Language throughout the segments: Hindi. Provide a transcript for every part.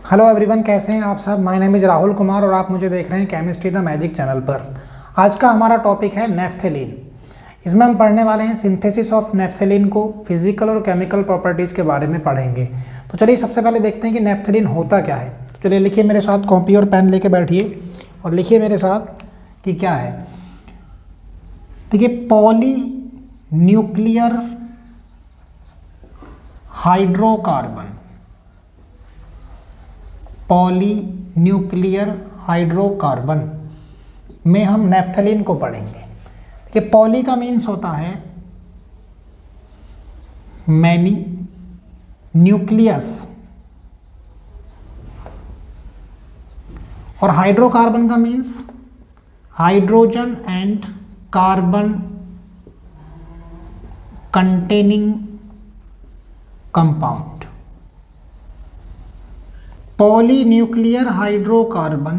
हेलो एवरीवन, कैसे हैं आप सब। My name is Rahul Kumar और आप मुझे देख रहे हैं केमिस्ट्री द मैजिक चैनल पर। आज का हमारा टॉपिक है नेफ्थेलीन। इसमें हम पढ़ने वाले हैं सिंथेसिस ऑफ नेफ्थेलीन को, फिजिकल और केमिकल प्रॉपर्टीज़ के बारे में पढ़ेंगे। तो चलिए सबसे पहले देखते हैं कि नेफ्थेलीन होता क्या है। तो चलिए लिखिए मेरे साथ, कॉपी और पेन लेके बैठिए और लिखिए मेरे साथ कि क्या है। देखिए, poly nuclear hydrocarbon, poly nuclear hydrocarbon में हम नेफ्थेलीन को पढ़ेंगे। देखिए, पॉली का मीन्स होता है मैनी, न्यूक्लियस, और हाइड्रोकार्बन का means hydrogen and carbon containing compound. Polynuclear hydrocarbon,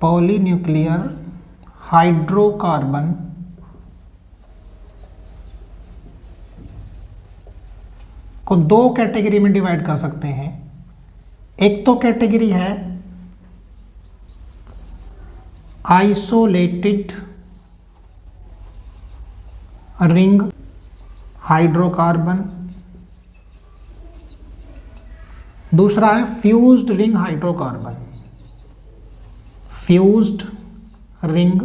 polynuclear hydrocarbon को दो कैटेगरी में डिवाइड कर सकते हैं। एक तो कैटेगरी है आइसोलेटेड रिंग हाइड्रोकार्बन, दूसरा है fused ring hydrocarbon, fused ring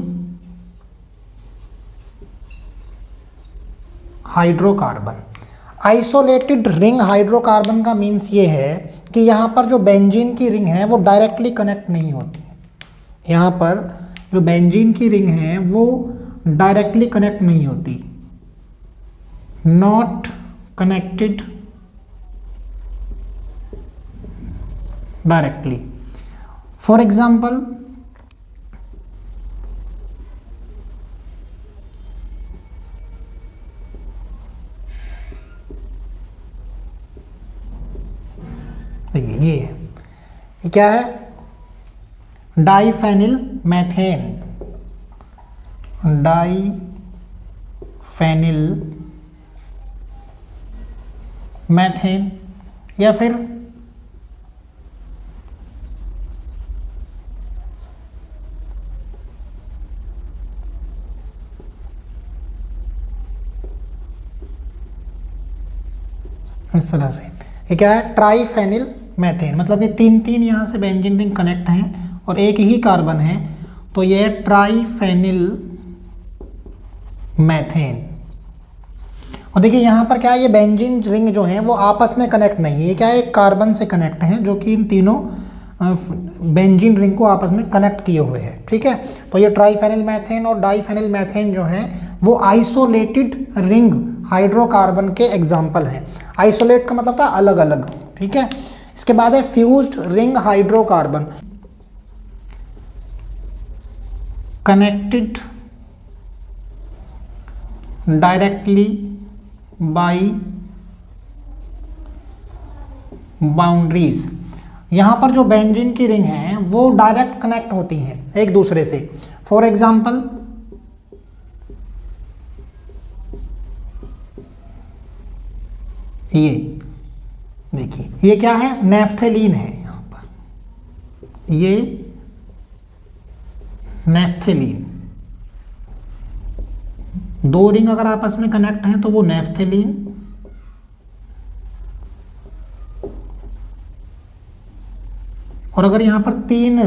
hydrocarbon. Isolated ring hydrocarbon का मीन्स ये है कि यहाँ पर जो बेंजीन की रिंग है वो डायरेक्टली कनेक्ट नहीं होती। यहाँ पर जो बेंजीन की रिंग है वो डायरेक्टली कनेक्ट नहीं होती, not connected directly. For example, ये क्या है, डाइफेनिल मैथेन, डाइफेनिल मैथेन, या फिर इस तरह से ये क्या है, ट्राइफेनिल मैथेन। मतलब ये तीन तीन यहाँ से बेंजीन रिंग कनेक्ट हैं और एक ही कार्बन है, तो ये है ट्राइफेनिल मैथेन। और देखिए यहाँ पर क्या है, ये बेंजीन रिंग जो है वो आपस में कनेक्ट नहीं है, ये क्या है, एक कार्बन से कनेक्ट है जो कि इन तीनों बेंजीन रिंग को आपस में कनेक्ट किए हुए हैं। ठीक है, तो ये ट्राइफेनिल मैथेन और डाइफेनिल मैथेन जो है वो आइसोलेटेड रिंग हाइड्रोकार्बन के एग्जाम्पल हैं। आइसोलेट का मतलब था अलग अलग। ठीक है, इसके बाद है fused ring hydrocarbon, connected directly by boundaries. यहाँ पर जो बेंजीन की रिंग है वो डायरेक्ट कनेक्ट होती हैं एक दूसरे से। फॉर एग्जाम्पल, ये देखिए, ये क्या है, नेफ्थेलीन है। यहाँ पर ये नेफ्थेलीन, दो रिंग अगर आपस में कनेक्ट हैं तो वो नेफ्थेलीन, और अगर यहाँ पर तीन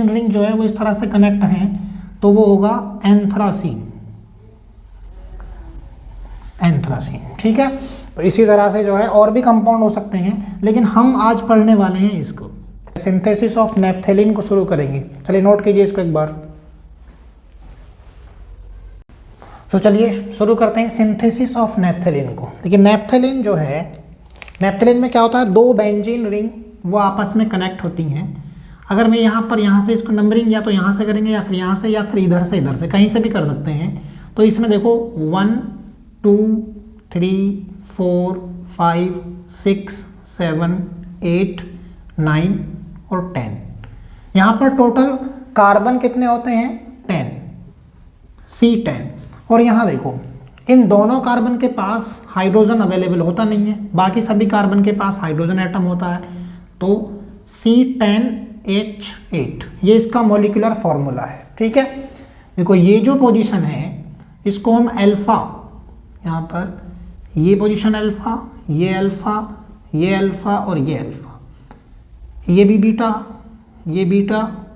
रिंग जो है वो इस तरह से कनेक्ट हैं तो वो होगा एंथ्रासीन, एंथ्रासीन। ठीक है, तो इसी तरह से जो है और भी कंपाउंड हो सकते हैं, लेकिन हम आज पढ़ने वाले हैं इसको। सिंथेसिस ऑफ नेफ्थेलीन को शुरू करेंगे। चलिए नोट कीजिए इसको एक बार। तो चलिए शुरू करते हैं सिंथेसिस ऑफ नेफ्थेलीन को। देखिए, नेफ्थेलीन जो है, नेफ्थेलीन में क्या होता है, दो बेंजीन रिंग वो आपस में कनेक्ट होती हैं। अगर मैं यहाँ से इसको नंबरिंग या तो यहाँ से करेंगे या फिर यहाँ से या फिर इधर से कहीं से भी कर सकते हैं। तो इसमें देखो 1 2 3 4 5 6 7 8 9 और 10। यहाँ पर टोटल कार्बन कितने होते हैं, 10, C10। और यहाँ देखो, इन दोनों कार्बन के पास हाइड्रोजन अवेलेबल होता नहीं है, बाकी सभी कार्बन के पास हाइड्रोजन एटम होता है। तो C10H8 ये इसका मॉलिक्यूलर फॉर्मूला है। ठीक है, देखो ये जो पोजीशन है इसको हम अल्फा, यहाँ पर ये पोजीशन अल्फा, ये अल्फा, ये अल्फा और ये अल्फा, ये भी बीटा, ये बीटा,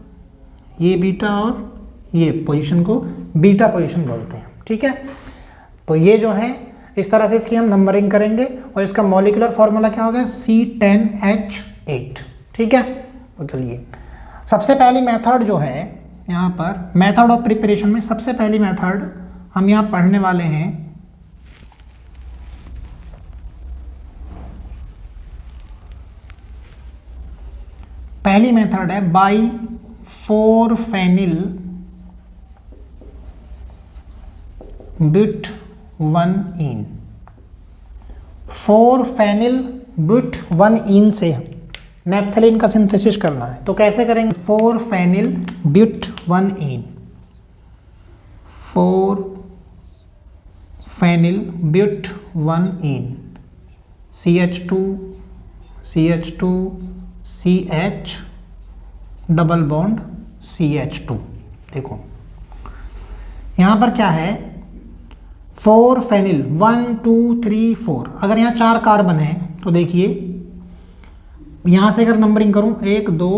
ये बीटा और ये पोजीशन को बीटा पोजीशन बोलते हैं। ठीक है, तो ये जो है इस तरह से इसकी हम नंबरिंग करेंगे और इसका मॉलिक्यूलर फॉर्मूला क्या होगा C10H8। ठीक है, तो चलिए सबसे पहली मेथड जो है यहाँ पर मेथड ऑफ प्रिपरेशन में सबसे पहली मेथड हम यहाँ पढ़ने वाले हैं पहली मेथड है by four phenyl but one yne. Four phenyl but 1-इन से नैप्थेलीन का सिंथेसिस करना है। तो कैसे करेंगे? Four phenyl but one yne, four phenyl but one yne, CH2 CH2 CH double bond CH2। देखो यहाँ पर क्या है 4-फेनिल 1 2 3 4। अगर यहाँ 4 कार्बन है तो देखिए यहाँ से अगर नंबरिंग करूँ 1 2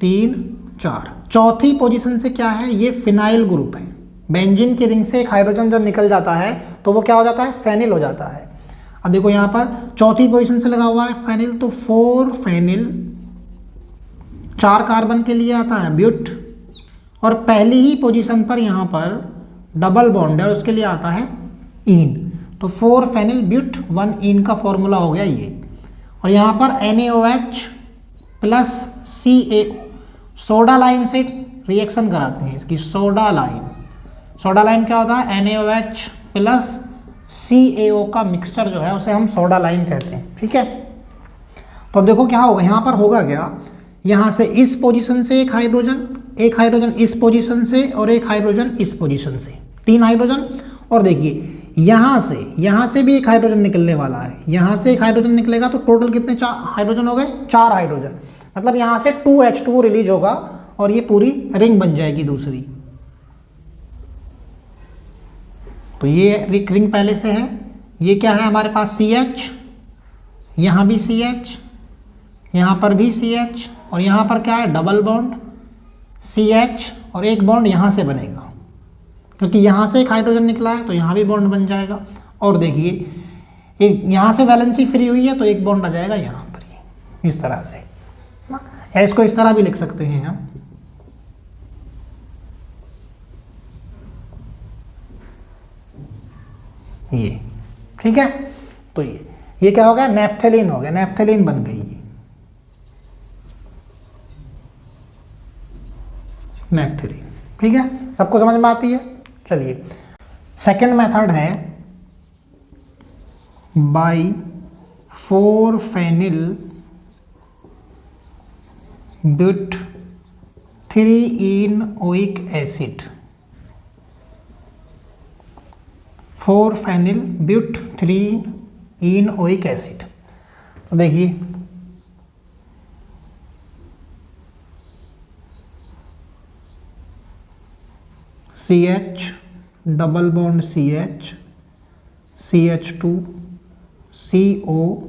3 4, चौथी पोजीशन से क्या है ये फिनाइल ग्रुप है। बेंजीन की रिंग से एक हाइड्रोजन जब निकल जाता है तो वो क्या हो जाता है? फेनिल हो जाता है। अब देखो यहाँ पर चौथी पोजीशन से लगा हुआ है फेनिल, तो 4-फेनिल 4 कार्बन के लिए आता है ब्यूट, और पहली ही पोजीशन पर यहाँ पर डबल बॉन्ड है और उसके लिए आता है इन। तो 4-फेनिल ब्यूट 1-इन का फॉर्मूला हो गया ये। और यहाँ पर NaOH plus CaO soda lime से रिएक्शन कराते हैं इसकी। सोडा लाइम क्या होता है? NaOH प्लस CaO का मिक्सचर जो है उसे हम सोडा लाइम कहते हैं। ठीक है, तो अब देखो क्या होगा, यहाँ पर होगा क्या, यहाँ से इस पोजीशन से एक हाइड्रोजन इस पोजीशन से और एक हाइड्रोजन इस पोजीशन से, 3 हाइड्रोजन। और देखिए यहाँ से भी एक हाइड्रोजन निकलने वाला है, यहाँ से एक हाइड्रोजन निकलेगा तो टोटल कितने हाइड्रोजन हो गए? 4 हाइड्रोजन। मतलब यहाँ से 2H2 रिलीज होगा और ये पूरी रिंग बन जाएगी दूसरी। तो ये रिंग पहले से है। ये क्या है हमारे पास? CH, यहाँ भी CH, यहाँ पर भी CH, और यहाँ पर क्या है? डबल बॉन्ड CH, और एक बॉन्ड यहाँ से बनेगा क्योंकि यहाँ से एक हाइड्रोजन निकला है तो यहाँ भी बॉन्ड बन जाएगा। और देखिए यहाँ से वैलेंसी फ्री हुई है तो एक बॉन्ड आ जाएगा यहाँ पर, इस तरह से ना, या इसको इस तरह भी लिख सकते हैं हम। ये ठीक है, तो ये क्या हो गया? नैप्थेलीन हो गया, नैप्थेलीन बन गई ये नैप्थेलीन। ठीक है, सबको समझ में आती है। चलिए सेकंड मेथड है by four phenyl but three enoic acid. Four phenyl but three enoic acid. तो देखिए CH double bond CH CH2 COOH।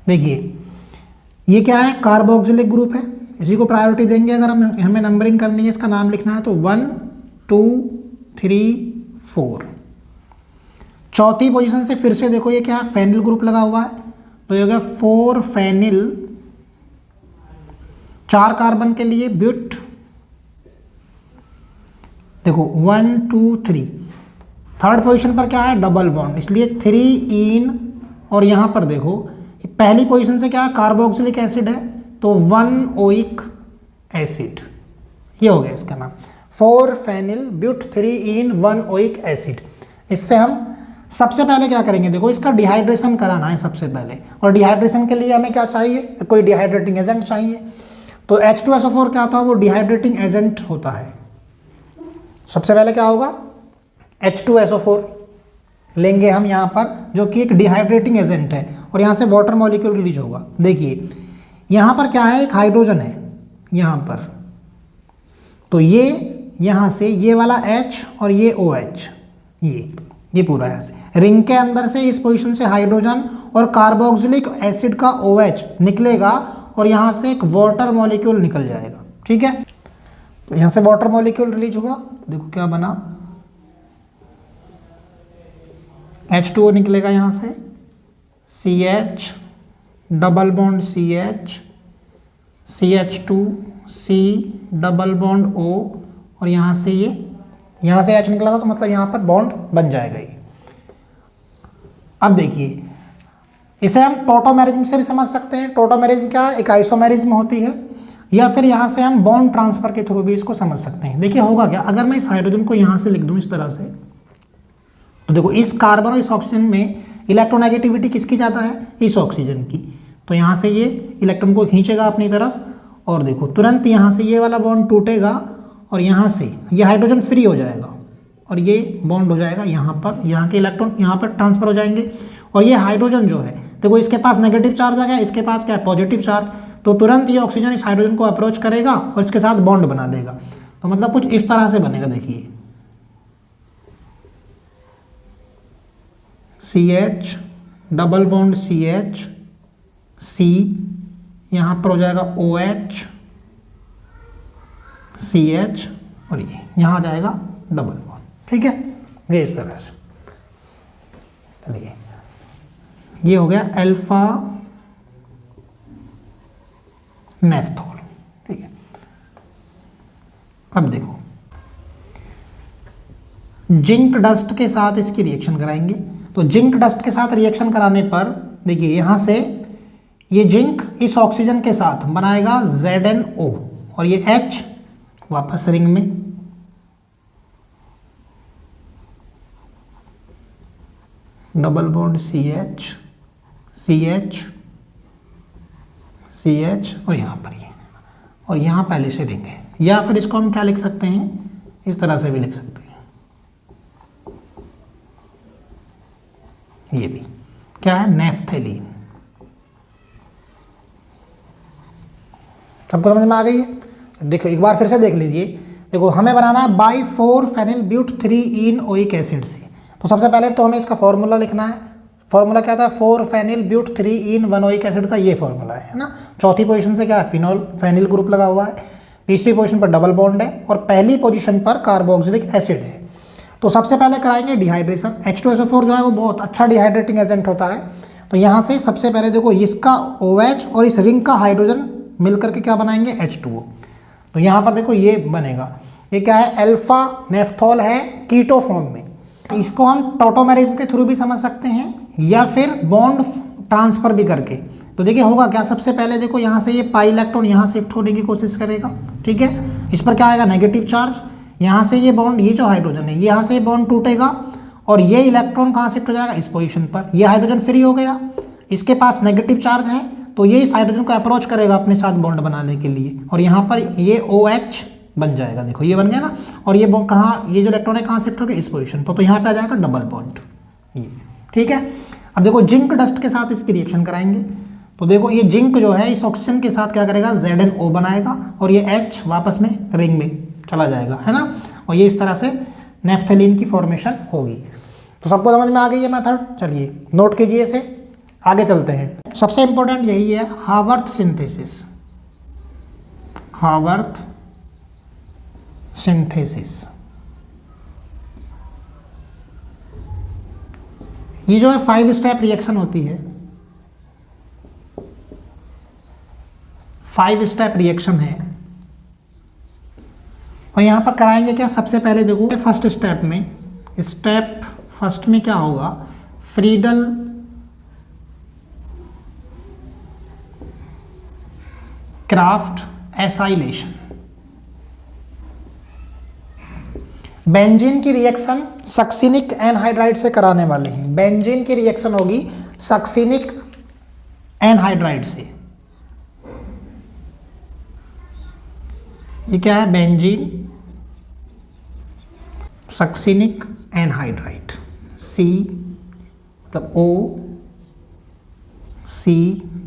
देखिए ये क्या है? कार्बोक्सिलिक ग्रुप है, इसी को प्रायोरिटी देंगे अगर हमें नंबरिंग करनी है, इसका नाम लिखना है तो 1 2 3 4। चौथी पोजीशन से फिर से देखो ये क्या है? फेनिल ग्रुप लगा हुआ है, तो ये हो गया 4-फेनिल 4 कार्बन के लिए ब्यूट। देखो 1 2 3, थर्ड पोजीशन पर क्या है? डबल बॉन्ड, इसलिए 3-इन, और यहाँ पर देखो पहली पोजीशन से क्या है? कार्बोक्सिलिक एसिड है तो 1-ओइक एसिड, ये हो गया इसका नाम 4-फेनिल ब्यूट 3-इन-1-ओइक एसिड। इससे हम सबसे पहले क्या करेंगे? देखो इसका डिहाइड्रेशन कराना है सबसे पहले, और डिहाइड्रेशन के लिए हमें क्या चाहिए? कोई डिहाइड्रेटिंग एजेंट चाहिए। तो H2SO4 क्या होता है? वो डिहाइड्रेटिंग एजेंट होता है। सबसे पहले क्या होगा, H2SO4 लेंगे हम यहाँ पर, जो कि एक डिहाइड्रेटिंग एजेंट है, और यहाँ से वाटर मॉलिक्यूल रिलीज होगा। देखिए यहाँ पर क्या है, एक हाइड्रोजन है यहाँ पर, तो ये यहाँ से ये वाला H और ये OH, ये पूरा यहाँ से रिंग के अंदर से इस पोजीशन से हाइड्रोजन और कार्बोक्सिलिक एसिड का OH निकलेगा, और यहाँ से एक वाटर मॉलिक्यूल निकल जाएगा। ठीक है, तो यहाँ से वाटर मॉलिक्यूल रिलीज हुआ, देखो क्या बना, H2O निकलेगा यहाँ से, CH double bond CH, CH2 C double bond O, और यहाँ से यहाँ से H निकला था, तो मतलब यहाँ पर बॉन्ड बन जाएगा ये। अब देखिए इसे हम टोटोमेरिज्म से भी समझ सकते हैं। टोटोमेरिज्म क्या है, एक आइसोमेरिज्म होती है, या फिर यहाँ से हम बॉन्ड ट्रांसफर के थ्रू भी इसको समझ सकते हैं। देखिए होगा क्या, अगर मैं इस हाइड्रोजन को यहाँ से लिख दूँ इस तरह से, तो देखो इस कार्बन और इस ऑक्सीजन में इलेक्ट्रोनेगेटिविटी किसकी ज़्यादा है, इस ऑक्सीजन की, तो यहाँ से ये इलेक्ट्रॉन को खींचेगा अपनी तरफ, और देखो तुरंत यहाँ से ये वाला बॉन्ड टूटेगा, और यहाँ से ये हाइड्रोजन फ्री हो जाएगा, और ये बॉन्ड हो जाएगा यहाँ पर, यहाँ के इलेक्ट्रॉन यहाँ पर ट्रांसफर हो जाएंगे, और ये हाइड्रोजन जो है देखो इसके पास नेगेटिव चार्ज आ गया, इसके पास क्या है, पॉजिटिव चार्ज, तो तुरंत ये ऑक्सीजन इस हाइड्रोजन को अप्रोच करेगा और इसके साथ बॉन्ड बना लेगा। तो मतलब कुछ इस तरह से बनेगा, देखिए CH double bond CH C, यहाँ पर हो जाएगा OH CH, और ये यहाँ आ जाएगा डबल बॉन्ड। ठीक है, ये इस तरह से। चलिए ये हो गया अल्फा नेफ्थॉल। ठीक है, अब देखो जिंक डस्ट के साथ इसकी रिएक्शन कराएंगे। तो जिंक डस्ट के साथ रिएक्शन कराने पर देखिए यहाँ से ये जिंक इस ऑक्सीजन के साथ बनाएगा ZnO, और ये H वापस रिंग में, double bond CH CH CH, और यहाँ पर ये, और यहाँ पहले से रिंग है। या फिर इसको हम क्या लिख सकते हैं, इस तरह से भी लिख सकते हैं, ये भी क्या है, नेफ्थेलीन। सबको समझ में आ गई है। देखो एक बार फिर से देख लीजिए, देखो हमें बनाना है by four phenyl but three enoic acid से। तो सबसे पहले तो हमें इसका फॉर्मूला लिखना है। फॉर्मूला क्या था, 4-फेनिल ब्यूट 3-इन-1-ओइक एसिड का ये फॉर्मूला है ना। चौथी पोजीशन से क्या है, फिनोल फेनिल ग्रुप लगा हुआ है, तीसरी पोजीशन पर डबल बॉन्ड है, और पहली पोजीशन पर कार्बोक्सिलिक एसिड है। तो सबसे पहले कराएंगे डिहाइड्रेशन। H2SO4 जो है वो बहुत अच्छा डिहाइड्रेटिंग एजेंट होता है। तो यहाँ से सबसे पहले देखो इसका OH और इस रिंग का हाइड्रोजन मिलकर के क्या बनाएंगे, H2O। तो यहाँ पर देखो ये बनेगा, ये क्या है, अल्फा नेफ्थॉल है कीटो फॉर्म में। इसको हम टोटोमेरिज्म के थ्रू भी समझ सकते हैं, या फिर बॉन्ड ट्रांसफर भी करके। तो देखिए होगा क्या, सबसे पहले देखो यहाँ से ये पाई इलेक्ट्रॉन यहाँ शिफ्ट होने की कोशिश करेगा। ठीक है, इस पर क्या आएगा, नेगेटिव चार्ज। यहाँ से ये बॉन्ड, ये जो हाइड्रोजन है, यहाँ से ये बॉन्ड टूटेगा, और ये इलेक्ट्रॉन कहाँ शिफ्ट हो जाएगा, इस पोजीशन पर। ये हाइड्रोजन फ्री हो गया, इसके पास नेगेटिव चार्ज है, तो ये इस हाइड्रोजन को अप्रोच करेगा अपने साथ बॉन्ड बनाने के लिए, और यहाँ पर ये OH बन जाएगा। देखो ये बन गया ना, और ये कहाँ, ये जो इलेक्ट्रॉन है कहाँ शिफ्ट हो गया, इस पोजीशन पर। तो यहाँ पे आ जाएगा डबल बॉन्ड ये। ठीक है, अब देखो जिंक डस्ट के साथ इसकी रिएक्शन कराएंगे। तो देखो ये जिंक जो है इस ऑक्सीजन के साथ क्या करेगा, ZnO बनाएगा, और ये H वापस में रिंग में चला जाएगा, है ना। और ये इस तरह से नेफ्थेलीन की फॉर्मेशन होगी। तो सबको समझ में आ गई है मेथड। चलिए नोट कीजिए इसे, आगे चलते हैं। सबसे इंपॉर्टेंट यही है, हावर्थ सिंथेसिस। हावर्थ सिंथेसिस ये जो है 5 स्टेप रिएक्शन होती है, 5 स्टेप रिएक्शन है। और यहाँ पर कराएंगे क्या, सबसे पहले देखो फर्स्ट स्टेप में, स्टेप फर्स्ट में क्या होगा, फ्रीडल क्राफ्ट एसाइलेशन। बेंजीन की रिएक्शन सक्सिनिक एनहाइड्राइड से कराने वाले हैं। बेंजीन की रिएक्शन होगी सक्सिनिक एनहाइड्राइड से। ये क्या है, बेंजीन सक्सिनिक एनहाइड्राइड, C मतलब O, C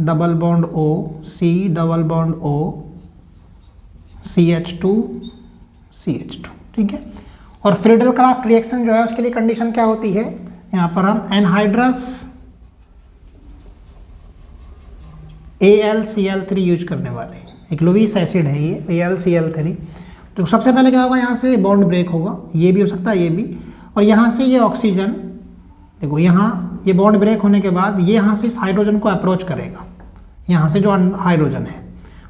double bond O, C double bond O, CH2 CH2, ठीक है। और फ्रीडल क्राफ्ट रिएक्शन जो है उसके लिए कंडीशन क्या होती है, यहाँ पर हम एनहाइड्रस AlCl3 यूज करने वाले हैं। एक लुईस एसिड है ये AlCl3। तो सबसे पहले क्या होगा, यहाँ से बॉन्ड ब्रेक होगा, ये भी हो सकता है ये भी, और यहाँ से ये ऑक्सीजन, देखो यहाँ ये बॉन्ड ब्रेक होने के बाद ये यहाँ से इस हाइड्रोजन को अप्रोच करेगा, यहाँ से जो हाइड्रोजन है,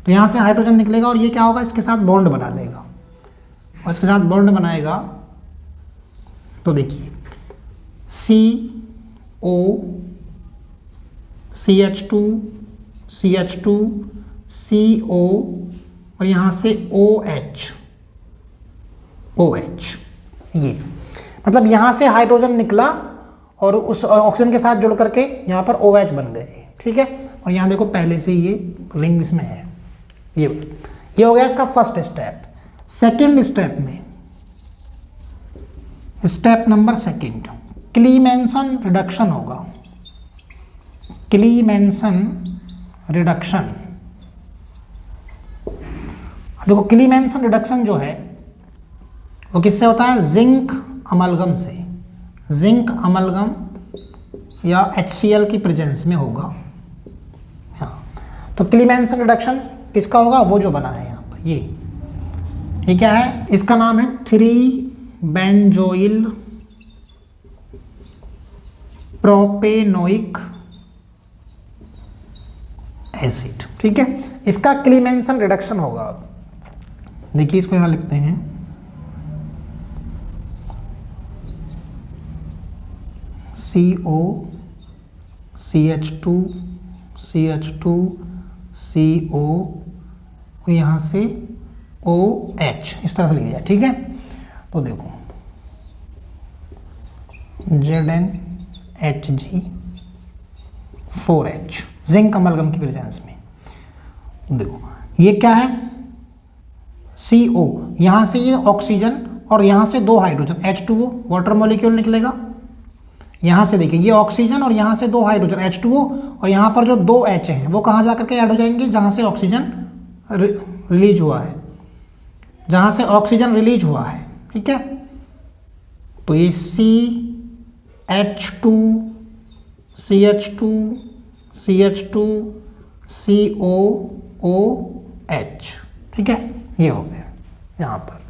तो यहाँ से हाइड्रोजन निकलेगा और ये क्या होगा, इसके साथ बॉन्ड बना लेगा, और इसके साथ बॉन्ड बनाएगा तो देखिए CO CH2 CH2 CO और यहाँ से OH OH, ये मतलब यहाँ से हाइड्रोजन निकला और उस ऑक्सीजन के साथ जुड़ करके यहाँ पर OH बन गए, ठीक है। और यहाँ देखो पहले से ये रिंग इसमें है, ये हो गया इसका फर्स्ट स्टेप। सेकंड स्टेप में, स्टेप नंबर सेकंड, क्लीमेंसन रिडक्शन होगा, क्लीमेंसन रिडक्शन। देखो क्लीमेंसन रिडक्शन जो है वो किससे होता है, जिंक अमलगम से, जिंक अमलगम या HCl की प्रेजेंस में होगा। हाँ, तो क्लीमेंसन रिडक्शन किसका होगा, वो जो बना है यहाँ पर, ये क्या है, इसका नाम है 3-बेंजोइल प्रोपेनोइक एसिड, ठीक है। इसका क्लीमेंसन रिडक्शन होगा। देखिए इसको यहाँ लिखते हैं, CO CH2 CH2 CO और यहाँ से OH, इस तरह से लिख दिया, ठीक है। तो देखो ZnHg4H, जिंक अमलगम की प्रेजेंस में। देखो ये क्या है, CO, यहाँ से ये ऑक्सीजन और यहाँ से दो हाइड्रोजन H2O, वाटर मॉलिक्यूल निकलेगा। यहाँ से देखिए ये ऑक्सीजन और यहाँ से दो हाइड्रोजन H2O, और यहाँ पर जो दो H हैं वो कहाँ जा करके ऐड हो जाएंगे, जहाँ से ऑक्सीजन रिलीज हुआ है, जहाँ से ऑक्सीजन रिलीज हुआ है, ठीक है। तो ये CH2 CH2 CH2 COOH, ठीक है, ये हो गया। यहाँ पर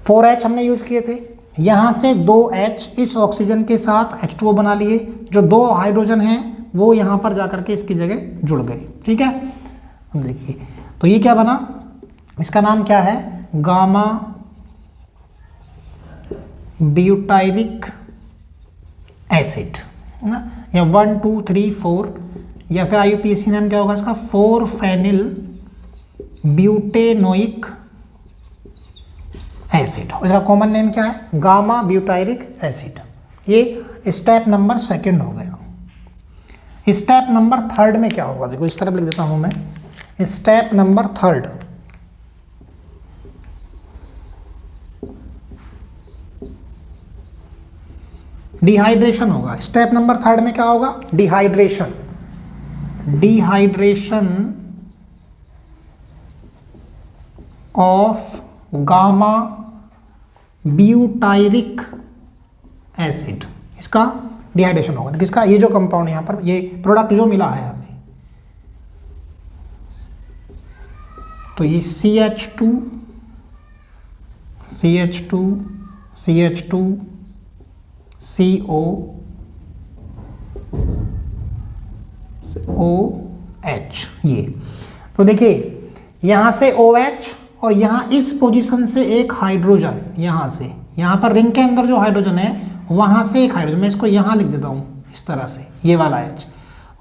4H हमने यूज किए थे, यहाँ से 2H इस ऑक्सीजन के साथ H2O बना लिए, जो दो हाइड्रोजन हैं वो यहाँ पर जाकर के इसकी जगह जुड़ गए, ठीक है। अब देखिए तो ये क्या बना, इसका नाम क्या है, गामा ब्यूटाइरिक एसिड, है ना, या 1 2 3 4, या फिर IUPAC नाम क्या होगा इसका, 4-फेनिल ब्यूटेनोइक एसिड। इसका कॉमन नेम क्या है, गामा ब्यूटाइरिक एसिड। ये स्टेप नंबर सेकंड हो गया। स्टेप नंबर थर्ड में क्या होगा, देखो इस तरफ लिख देता हूं मैं, स्टेप नंबर थर्ड, डिहाइड्रेशन होगा। स्टेप नंबर थर्ड में क्या होगा, dehydration, dehydration of gamma butyric acid, इसका डिहाइड्रेशन होगा। तो किसका, ये जो कंपाउंड यहाँ पर, ये प्रोडक्ट जो मिला है हमें, तो ये CH2 CH2 CH2 COOH, ये तो देखिए यहाँ से OH और यहाँ इस पोजीशन से एक हाइड्रोजन, यहाँ से, यहाँ पर रिंग के अंदर जो हाइड्रोजन है वहाँ से एक हाइड्रोजन, मैं इसको यहाँ लिख देता हूँ इस तरह से, ये वाला H,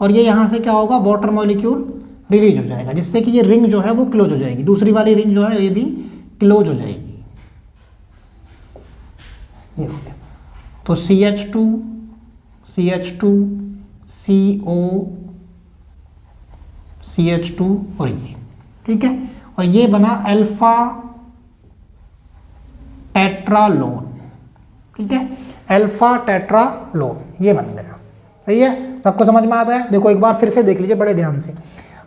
और ये यहाँ से क्या होगा, वाटर मॉलिक्यूल रिलीज हो जाएगा, जिससे कि ये रिंग जो है वो क्लोज हो जाएगी, दूसरी वाली रिंग जो है ये भी क्लोज हो जाएगी। ये हो गया। तो CH2 CH2 CH2 और ये, ठीक है, और ये बना अल्फा टेट्रालोन, ठीक है, अल्फा टेट्रालोन, ये बन गया। सही है, सबको समझ में आता है? देखो एक बार फिर से देख लीजिए बड़े ध्यान से।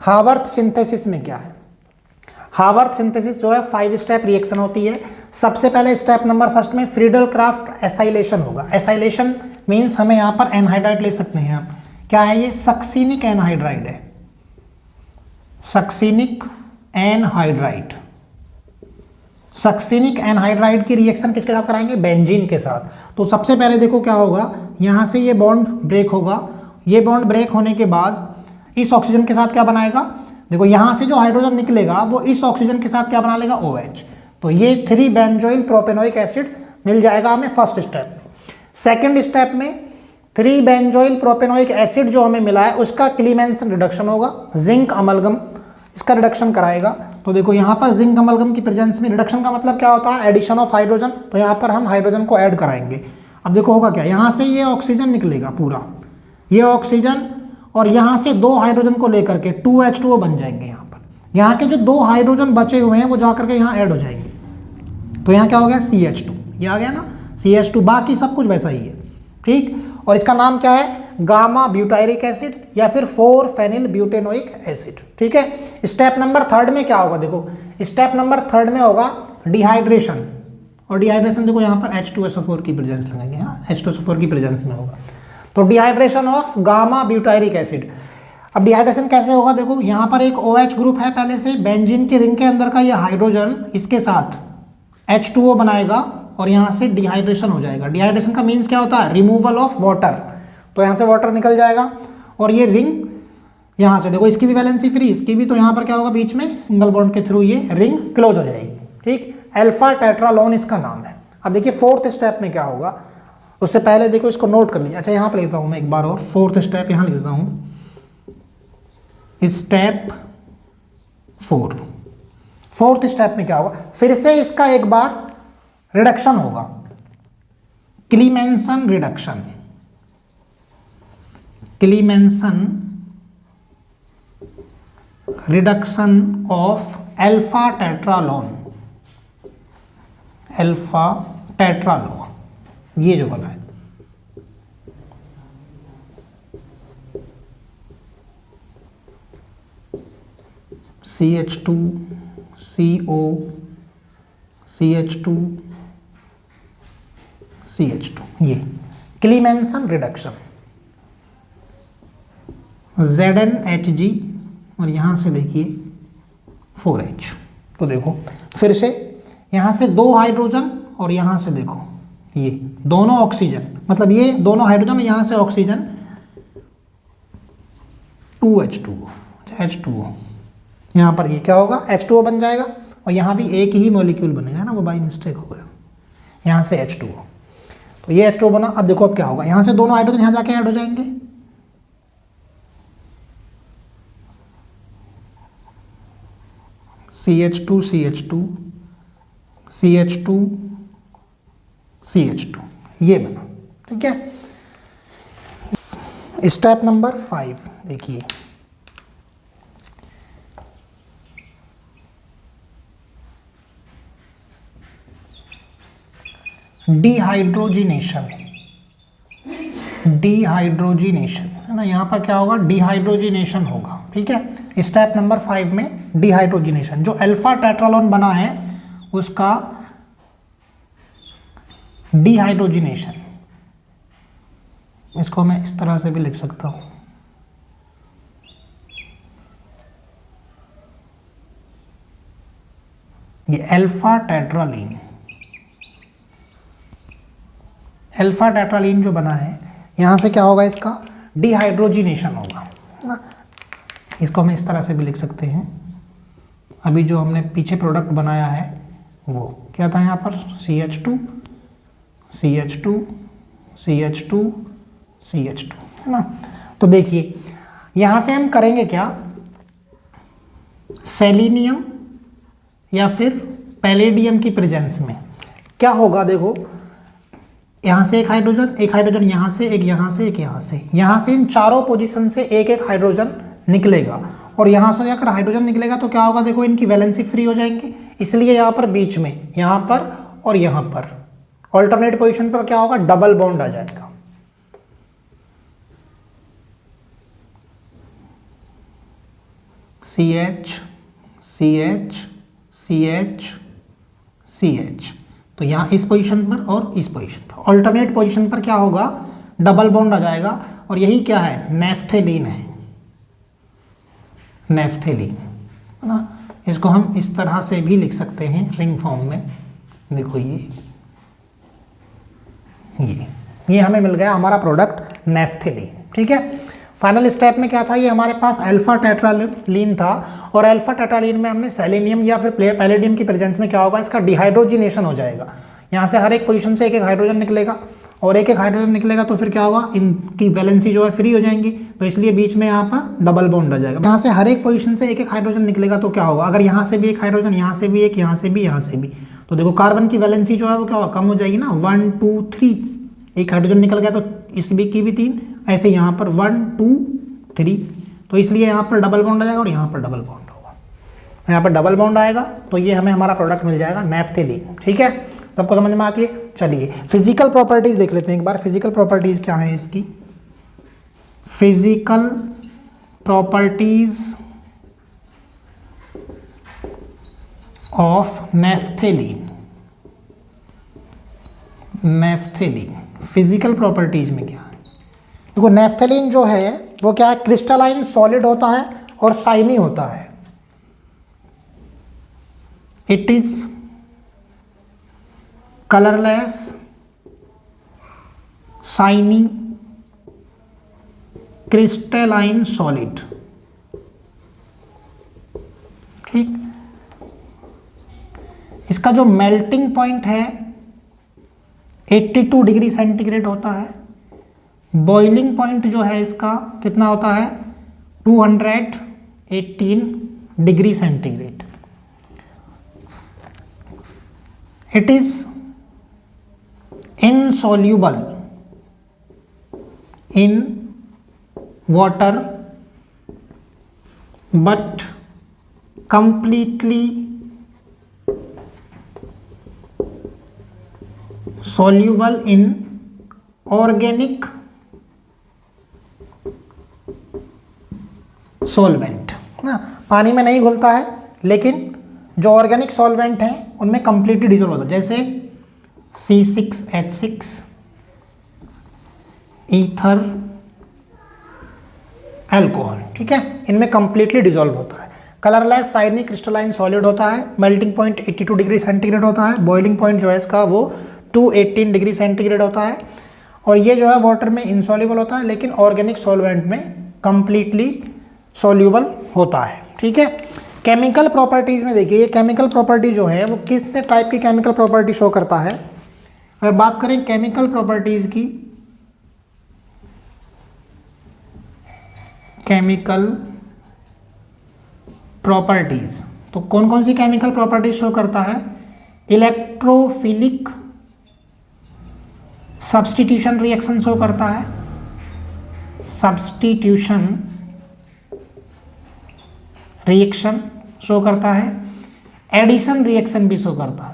हावर्थ सिंथेसिस में क्या है? हावर्थ सिंथेसिस जो है 5 स्टेप रिएक्शन होती है। सबसे पहले स्टेप नंबर फर्स्ट में फ्रीडल क्राफ्ट एसाइलेशन होगा। एसाइलेशन मीन्स हमें यहाँ पर एनहाइड्राइड ले सकते हैं आप। क्या है ये? सक्सिनिक एनहाइड्राइड है, सक्सिनिक एनहाइड्राइड। सक्सिनिक एनहाइड्राइड की रिएक्शन किसके साथ कराएंगे? बेंजीन के साथ। तो सबसे पहले देखो क्या होगा, यहाँ से ये बॉन्ड ब्रेक होगा। ये बॉन्ड ब्रेक होने के बाद इस ऑक्सीजन के साथ क्या बनाएगा? देखो यहाँ से जो हाइड्रोजन निकलेगा वो इस ऑक्सीजन के साथ क्या बना लेगा? OH। तो ये 3 बेंजोइल प्रोपेनोइक एसिड मिल जाएगा हमें फर्स्ट स्टेप में। सेकेंड स्टेप में 3 बेंजोइल प्रोपेनोइक एसिड जो हमें मिला है उसका क्लीमेंसन रिडक्शन होगा। जिंक अमलगम इसका रिडक्शन कराएगा। तो देखो यहाँ पर जिंक अमलगम की प्रेजेंस में रिडक्शन का मतलब क्या होता है? Addition of hydrogen. तो यहाँ पर हम हाइड्रोजन को ऐड कराएंगे। अब देखो होगा क्या, यहाँ से ये ऑक्सीजन निकलेगा पूरा, ये ऑक्सीजन, और यहाँ से 2 हाइड्रोजन को लेकर के 2H2O बन जाएंगे। यहाँ पर यहाँ के जो 2 हाइड्रोजन बचे हुए हैं वो जाकर के यहाँ ऐड हो जाएंगे। तो यहाँ क्या हो गया? CH2, ये आ गया ना CH2। बाकी सब कुछ वैसा ही है, ठीक। और इसका नाम क्या है? गामा ब्यूटायरिक एसिड या फिर 4 फेनिल ब्यूटेनोइक एसिड, ठीक है। स्टेप नंबर 3 में क्या होगा? देखो स्टेप नंबर 3 में होगा डिहाइड्रेशन। और डिहाइड्रेशन देखो यहाँ पर H2SO4 की प्रेजेंस लगाएंगे, हाँ H2SO4 की प्रेजेंस में होगा। तो dehydration of gamma butyric acid. अब डिहाइड्रेशन कैसे होगा? देखो यहाँ पर एक OH ग्रुप है पहले से, बेंजीन के रिंग के अंदर का ये हाइड्रोजन इसके साथ H2O बनाएगा और यहाँ से डिहाइड्रेशन हो जाएगा। डिहाइड्रेशन का मीन्स क्या होता है? Removal of water. तो यहाँ से वाटर निकल जाएगा और ये रिंग यहाँ से देखो इसकी भी वैलेंसी फ्री, इसकी भी, तो यहाँ पर क्या होगा? बीच में सिंगल बॉन्ड के थ्रू ये रिंग क्लोज हो जाएगी, ठीक। अल्फा टेट्रालोन इसका नाम है। अब देखिए 4th स्टेप में क्या होगा, उससे पहले देखो इसको नोट कर लीजिए। अच्छा यहाँ पर लिखता हूँ मैं एक बार और, 4th स्टेप यहाँ लिख देता हूँ, स्टेप 4। 4th स्टेप में क्या होगा? फिर से इसका एक बार रिडक्शन होगा, Clemmensen reduction. Clemmensen reduction of alpha tetralone, alpha tetralone, ये जो बना है। CH2 CO CH2 CH2, ये क्लीमेंसन रिडक्शन। ZnHg और यहाँ से देखिए 4H। तो देखो फिर से यहाँ से 2 हाइड्रोजन और यहाँ से देखो ये दोनों ऑक्सीजन, मतलब ये दोनों हाइड्रोजन, यहाँ से ऑक्सीजन 2H2O, H2O। यहाँ पर ये क्या होगा? H2O बन जाएगा और यहाँ भी एक ही मॉलिक्यूल बनेगा ना, वो बाई मिस्टेक हो गया, यहाँ से H2O। तो ये H2O बना। अब देखो अब क्या होगा, यहाँ से दोनों हाइड्रोजन यहाँ जाके ऐड हो जाएंगे, CH2 CH2 CH2 CH2, ये बना, ठीक है। स्टेप नंबर 5 देखिए, डिहाइड्रोजिनेशन। डिहाइड्रोजिनेशन है ना, यहाँ पर क्या होगा? डिहाइड्रोजिनेशन होगा, ठीक है। स्टेप नंबर 5 में डिहाइड्रोजिनेशन, जो अल्फा टेट्रालोन बना है उसका डिहाइड्रोजिनेशन। इसको मैं इस तरह से भी लिख सकता हूँ, ये अल्फा टेट्रालीन, अल्फा टेट्रालीन जो बना है यहाँ से क्या होगा? इसका डिहाइड्रोजिनेशन होगा ना। इसको हम इस तरह से भी लिख सकते हैं। अभी जो हमने पीछे प्रोडक्ट बनाया है वो क्या था? यहाँ पर CH2 CH2 CH2 CH2 है ना। तो देखिए यहाँ से हम करेंगे क्या? सेलेनियम या फिर पैलेडियम की प्रेजेंस में क्या होगा? देखो यहाँ से एक हाइड्रोजन यहाँ से एक, यहाँ से एक, यहाँ से इन चारों पोजीशन से एक एक हाइड्रोजन निकलेगा और यहाँ से अगर हाइड्रोजन निकलेगा तो क्या होगा? देखो इनकी वैलेंसी फ्री हो जाएंगी, इसलिए यहाँ पर बीच में यहाँ पर और यहाँ पर ऑल्टरनेट पोजीशन पर क्या होगा, डबल बॉन्ड आ जाएगा। CH CH CH CH, तो यहाँ इस पोजीशन पर और इस पोजीशन पर, ऑल्टरनेट पोजीशन पर क्या होगा, डबल बॉन्ड आ जाएगा। और यही क्या है, नेफ्थेलीन है, नेफ्थेलीन है ना। इसको हम इस तरह से भी लिख सकते हैं रिंग फॉर्म में। देखो ये हमें मिल गया हमारा प्रोडक्ट नेफ्थेलीन। ठीक है, फाइनल स्टेप में क्या था, ये हमारे पास अल्फा टेट्रालीन था, और अल्फा टेट्रालीन में हमने सेलेनियम या फिर पैलेडियम की प्रेजेंस में क्या होगा, इसका डिहाइड्रोजिनेशन हो जाएगा। यहाँ से हर एक पोजीशन से एक एक हाइड्रोजन निकलेगा, और एक एक हाइड्रोजन निकलेगा तो फिर क्या होगा, इनकी वैलेंसी जो है फ्री हो जाएंगी, तो इसलिए बीच में यहाँ पर डबल बॉन्ड आ जाएगा। यहाँ से हर एक पोजीशन से एक एक हाइड्रोजन निकलेगा तो क्या होगा, अगर यहाँ से भी एक हाइड्रोजन, यहाँ से भी एक, यहाँ से भी, यहाँ से भी, तो देखो कार्बन की वैलेंसी जो है वो क्या होगा, कम हो जाएगी ना। 1 2 3, एक हाइड्रोजन निकल गया तो इस बी की भी 3, ऐसे यहाँ पर 1 2 3, तो इसलिए यहाँ पर डबल बॉन्ड आ जाएगा और यहाँ पर डबल बॉन्ड होगा, यहाँ पर डबल बॉन्ड आएगा, तो ये हमें हमारा प्रोडक्ट मिल जाएगा नेफ्थेलीन। ठीक है, सबको समझ में आती है। चलिए फिजिकल प्रॉपर्टीज देख लेते हैं एक बार। फिजिकल प्रॉपर्टीज क्या है इसकी, physical properties of naphthalene. Naphthalene physical properties में क्या है, देखो नेफ्थेलीन जो है वो क्या है, क्रिस्टलाइन सॉलिड होता है और शाइनी होता है। It is colourless, shiny, crystalline solid. ठीक, इसका जो मेल्टिंग पॉइंट है 82 डिग्री सेंटीग्रेड होता है। बॉइलिंग पॉइंट जो है इसका कितना होता है, 218 degree centigrade. It is insoluble in water but completely soluble in organic solvent। ना, पानी में नहीं घुलता है, लेकिन जो ऑर्गेनिक सॉल्वेंट हैं उनमें कंप्लीटली डिजोल्व होता है, जैसे C6H6, ईथर, अल्कोहल। ठीक है, इनमें कंप्लीटली डिजोल्व होता है। कलरलेस, शाइनी, क्रिस्टलाइन सॉलिड होता है। मेल्टिंग पॉइंट 82 डिग्री सेंटीग्रेड होता है। बॉइलिंग पॉइंट जो है इसका वो 218 डिग्री सेंटीग्रेड होता है। और ये जो है वाटर में इनसॉल्युबल होता है, लेकिन ऑर्गेनिक सॉल्वेंट में कंप्लीटली सॉल्युबल होता है। ठीक है, केमिकल प्रॉपर्टीज में देखिए, ये केमिकल प्रॉपर्टी जो है वो कितने टाइप की केमिकल प्रॉपर्टी शो करता है। अगर बात करें केमिकल प्रॉपर्टीज की, केमिकल प्रॉपर्टीज, तो कौन कौन सी केमिकल प्रॉपर्टीज शो करता है, इलेक्ट्रोफिलिक सब्स्टिट्यूशन रिएक्शन शो करता है, सब्स्टिट्यूशन रिएक्शन शो करता है, एडिशन रिएक्शन भी शो करता है।